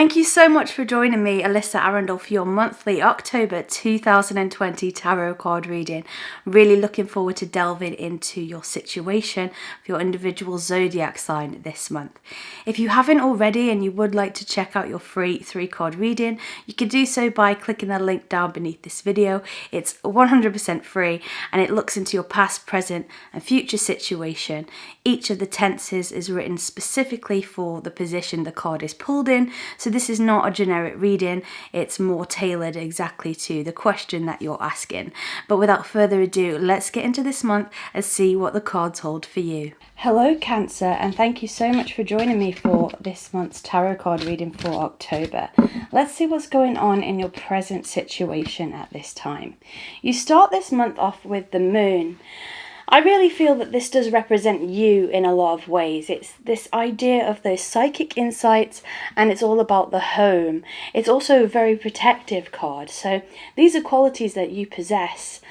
Thank you so much for joining me, Alyssa Arundell, for your monthly October 2020 tarot card reading. Really looking forward to delving into your situation for your individual zodiac sign this month. If you haven't already and you would like to check out your free 3-card reading, you can do so by clicking the link down beneath this video. It's 100% free and it looks into your past, present and future situation. Each of the tenses is written specifically for the position the card is pulled in. So this is not a generic reading, it's more tailored exactly to the question that you're asking. But without further ado, let's get into this month and see what the cards hold for you. Hello Cancer, and thank you so much for joining me for this month's tarot card reading for October. Let's see what's going on in your present situation at this time. You start this month off with the moon. I really feel that this does represent you in a lot of ways. It's this idea of those psychic insights, and it's all about the home. It's also a very protective card, so these are qualities that you possess.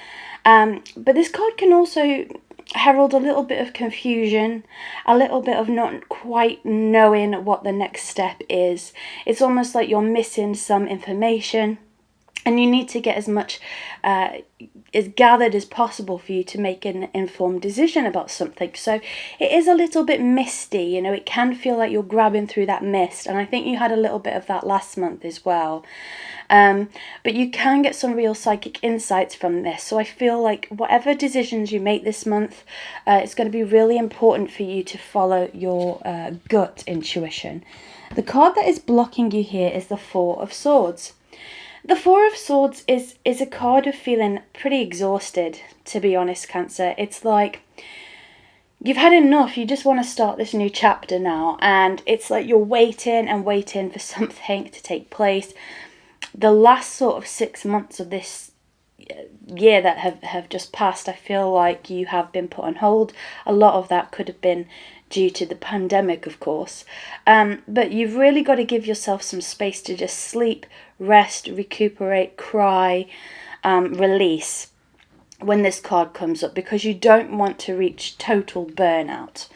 But this card can also herald a little bit of confusion, a little bit of not quite knowing what the next step is. It's almost like you're missing some information, and you need to get as much is gathered as possible for you to make an informed decision about something. So it is a little bit misty, you know, it can feel like you're grabbing through that mist, and I think you had a little bit of that last month as well. But you can get some real psychic insights from this. So I feel like whatever decisions you make this month, it's going to be really important for you to follow your gut intuition. The card that is blocking you here is the Four of Swords. The Four of Swords is a card of feeling pretty exhausted, to be honest, Cancer. It's like you've had enough, you just want to start this new chapter now, and it's like you're waiting and waiting for something to take place. The last sort of 6 months of this year that have just passed, I feel like you have been put on hold. A lot of that could have been due to the pandemic, of course, but you've really got to give yourself some space to just sleep, rest, recuperate, cry, release when this card comes up, because you don't want to reach total burnout.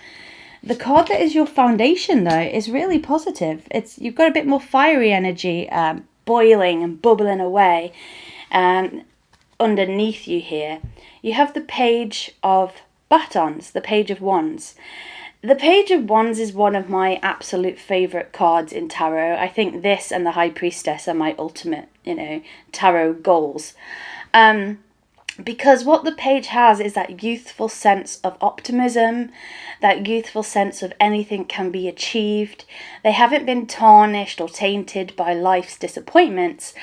The card that is your foundation, though, is really positive. You've got a bit more fiery energy, boiling and bubbling away underneath you here. You have the Page of Batons, the Page of Wands. The Page of Wands is one of my absolute favourite cards in tarot. I think this and the High Priestess are my ultimate, tarot goals. Because what the page has is that youthful sense of optimism, that youthful sense of anything can be achieved. They haven't been tarnished or tainted by life's disappointments.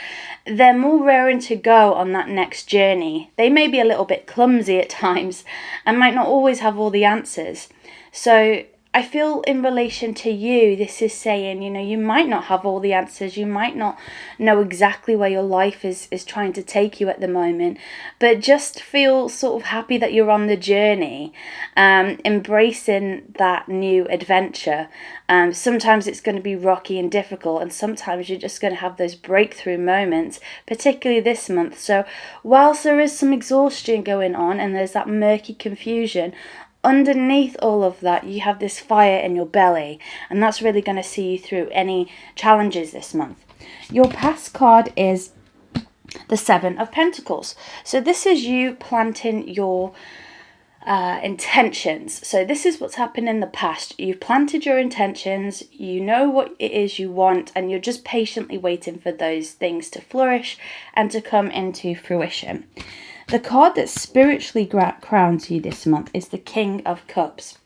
They're more raring to go on that next journey. They may be a little bit clumsy at times and might not always have all the answers. So I feel in relation to you, this is saying, you might not have all the answers. You might not know exactly where your life is trying to take you at the moment, but just feel sort of happy that you're on the journey, embracing that new adventure. Sometimes it's going to be rocky and difficult, and sometimes you're just going to have those breakthrough moments, particularly this month. So whilst there is some exhaustion going on and there's that murky confusion, underneath all of that, you have this fire in your belly, and that's really going to see you through any challenges this month. Your past card is the Seven of Pentacles. So this is you planting your intentions. So this is what's happened in the past. You've planted your intentions, you know what it is you want, and you're just patiently waiting for those things to flourish and to come into fruition. The card that spiritually crowns you this month is the King of Cups.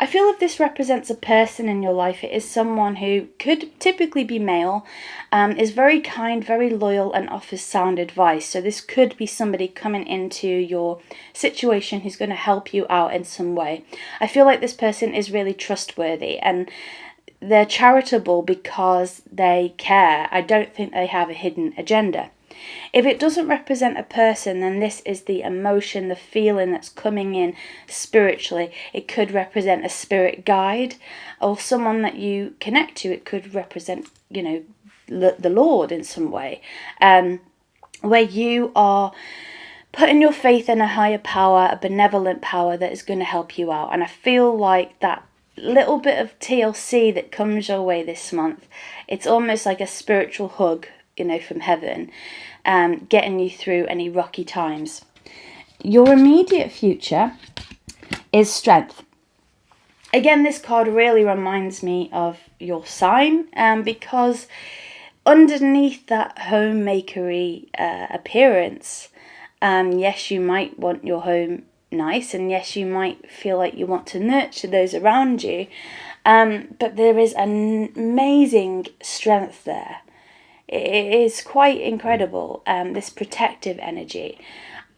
I feel if this represents a person in your life, it is someone who could typically be male, is very kind, very loyal, and offers sound advice. So this could be somebody coming into your situation who's going to help you out in some way. I feel like this person is really trustworthy, and they're charitable because they care. I don't think they have a hidden agenda. If it doesn't represent a person, then this is the emotion, the feeling that's coming in spiritually. It could represent a spirit guide or someone that you connect to. It could represent, the Lord in some way, where you are putting your faith in a higher power, a benevolent power that is going to help you out. And I feel like that little bit of TLC that comes your way this month. It's almost like a spiritual hug, from heaven, getting you through any rocky times. Your immediate future is strength. Again, this card really reminds me of your sign, because underneath that homemakery appearance, yes, you might want your home nice, and yes, you might feel like you want to nurture those around you, but there is an amazing strength there. It is quite incredible, this protective energy.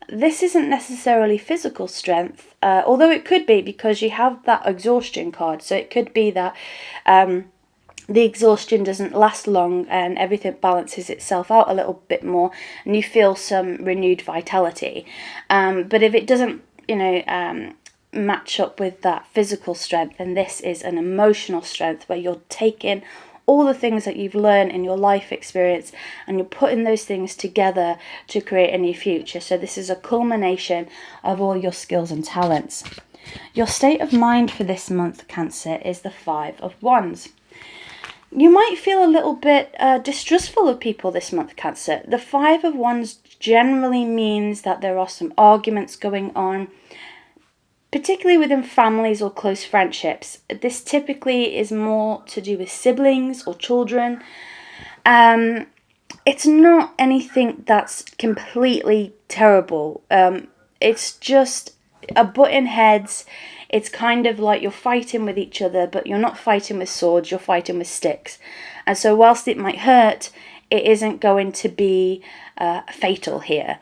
This isn't necessarily physical strength, although it could be, because you have that exhaustion card. So it could be that the exhaustion doesn't last long and everything balances itself out a little bit more and you feel some renewed vitality. But if it doesn't, match up with that physical strength, then this is an emotional strength where you're taking all the things that you've learned in your life experience and you're putting those things together to create a new future. So this is a culmination of all your skills and talents. Your state of mind for this month, Cancer, is the 5 of Wands. You might feel a little bit distrustful of people this month, Cancer. The 5 of Wands generally means that there are some arguments going on, particularly within families or close friendships. This typically is more to do with siblings or children. It's not anything that's completely terrible. It's just a butting heads. It's kind of like you're fighting with each other, but you're not fighting with swords, you're fighting with sticks. And so whilst it might hurt, it isn't going to be fatal here.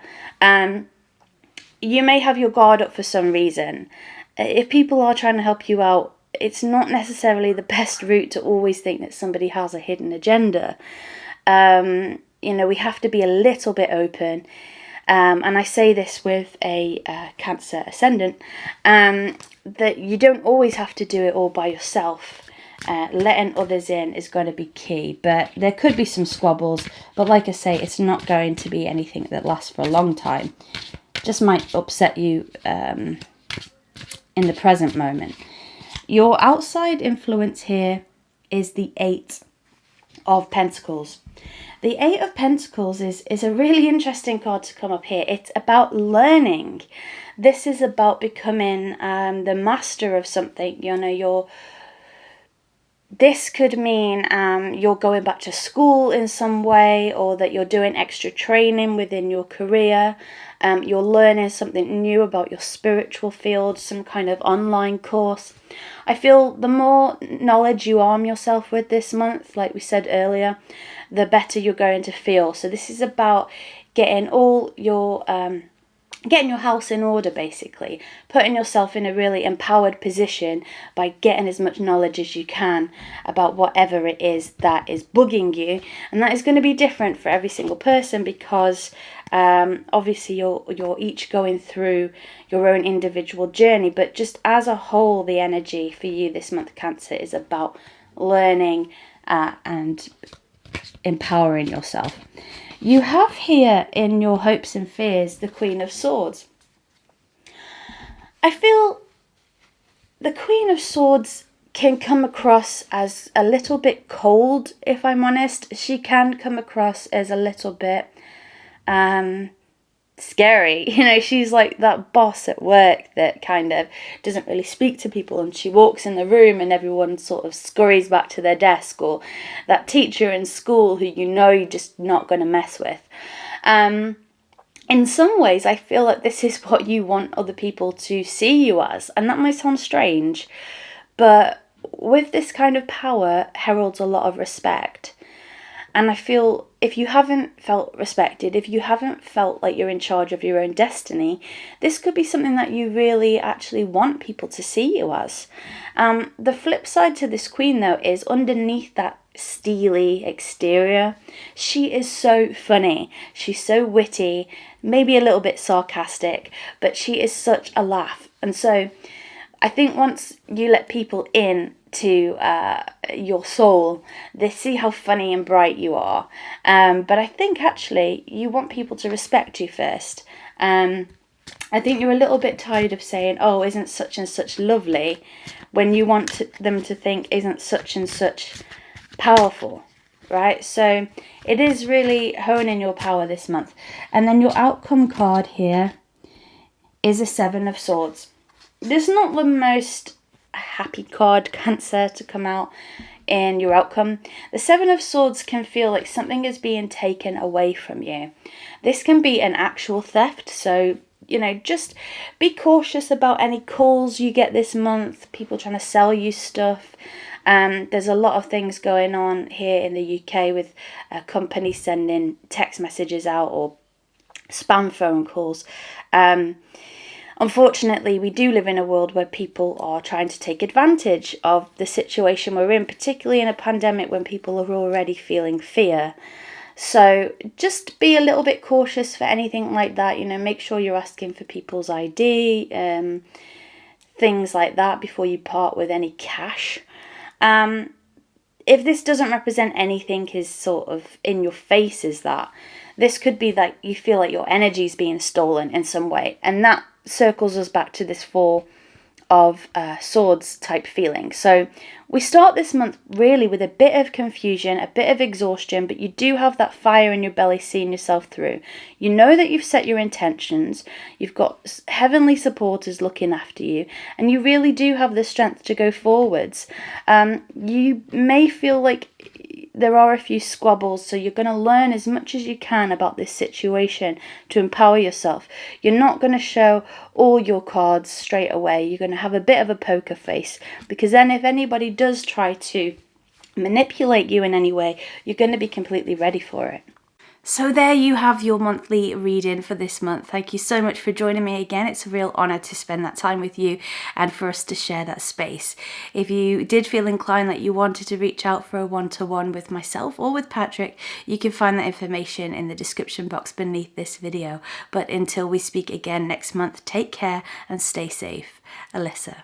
You may have your guard up for some reason. If people are trying to help you out, it's not necessarily the best route to always think that somebody has a hidden agenda. We have to be a little bit open. And I say this with a Cancer ascendant, that you don't always have to do it all by yourself. Letting others in is going to be key, but there could be some squabbles. But like I say, it's not going to be anything that lasts for a long time. Just might upset you in the present moment. Your outside influence here is the 8 of Pentacles. The 8 of Pentacles is a really interesting card to come up here. It's about learning. This is about becoming the master of something. This could mean you're going back to school in some way, or that you're doing extra training within your career. You're learning something new about your spiritual field, some kind of online course. I feel the more knowledge you arm yourself with this month, like we said earlier, the better you're going to feel. So this is about getting all your getting your house in order, basically putting yourself in a really empowered position by getting as much knowledge as you can about whatever it is that is bugging you. And that is going to be different for every single person, because obviously you're each going through your own individual journey, but just as a whole, the energy for you this month, Cancer, is about learning and empowering yourself. You have here in your hopes and fears the Queen of Swords. I feel the Queen of Swords can come across as a little bit cold, if I'm honest. She can come across as a little bit scary. She's like that boss at work that kind of doesn't really speak to people, and she walks in the room and everyone sort of scurries back to their desk, or that teacher in school who you're just not going to mess with. In some ways, I feel like this is what you want other people to see you as, and that might sound strange, but with this kind of power heralds a lot of respect. And I feel if you haven't felt respected, if you haven't felt like you're in charge of your own destiny, this could be something that you really actually want people to see you as. The flip side to this queen, though, is underneath that steely exterior, she is so funny. She's so witty, maybe a little bit sarcastic, but she is such a laugh. And so I think once you let people in to your soul, they see how funny and bright you are. But I think actually you want people to respect you first. I think you're a little bit tired of saying, oh, isn't such and such lovely, when you want them to think, isn't such and such powerful, right? So it is really honing your power this month. And then your outcome card here is a Seven of Swords. This is not the most happy card, Cancer, to come out in your outcome. The Seven of Swords can feel like something is being taken away from you. This can be an actual theft, so you know, just be cautious about any calls you get this month, people trying to sell you stuff. There's a lot of things going on here in the UK with companies sending text messages out or spam phone calls. Unfortunately, we do live in a world where people are trying to take advantage of the situation we're in, particularly in a pandemic when people are already feeling fear. So just be a little bit cautious for anything like that. You know, make sure you're asking for people's ID, things like that before you part with any cash. If this doesn't represent anything is sort of in your face, is that this could be that you feel like your energy is being stolen in some way, and that circles us back to this Four of Swords type feeling. So we start this month really with a bit of confusion, a bit of exhaustion, but you do have that fire in your belly seeing yourself through. You know that you've set your intentions, you've got heavenly supporters looking after you, and you really do have the strength to go forwards. You may feel like there are a few squabbles, so you're going to learn as much as you can about this situation to empower yourself. You're not going to show all your cards straight away. You're going to have a bit of a poker face, because then if anybody does try to manipulate you in any way, you're going to be completely ready for it. So there you have your monthly reading for this month. Thank you so much for joining me again. It's a real honour to spend that time with you and for us to share that space. If you did feel inclined that you wanted to reach out for a one-to-one with myself or with Patrick, you can find that information in the description box beneath this video. But until we speak again next month, take care and stay safe. Alyssa.